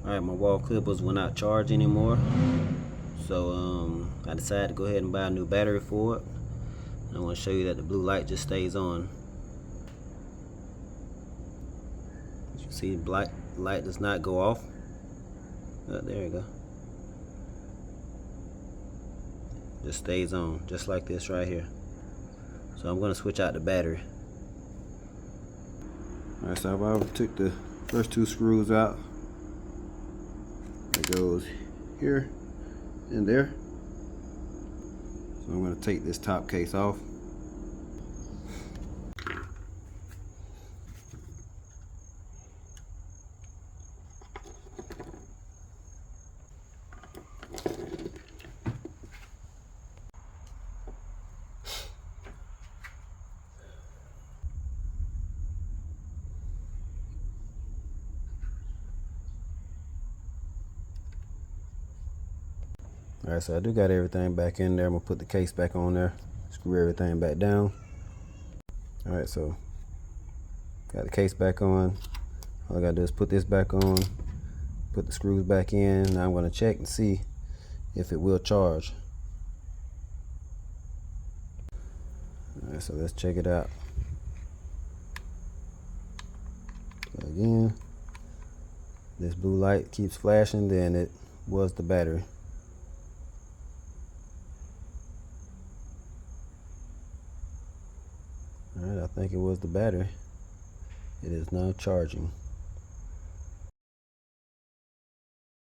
Alright, my wall clippers will not charge anymore. So I decided to go ahead and buy a new battery for it. And I want to show you that the blue light just stays on. As you see, the black light does not go off. Oh, there you go. Just stays on, just like this right here. So I'm going to switch out the battery. Alright, so I've already took the first two screws out. It goes here and there. So I'm going to take this top case off. Alright, so I do got everything back in there. I'm going to put the case back on there, screw everything back down. Alright, so got the case back on. All I got to do is put this back on, put the screws back in. Now I'm going to check and see if it will charge. Alright, so let's check it out. So again, this blue light keeps flashing, then it was the battery. Alright, I think it was the battery. It is now charging.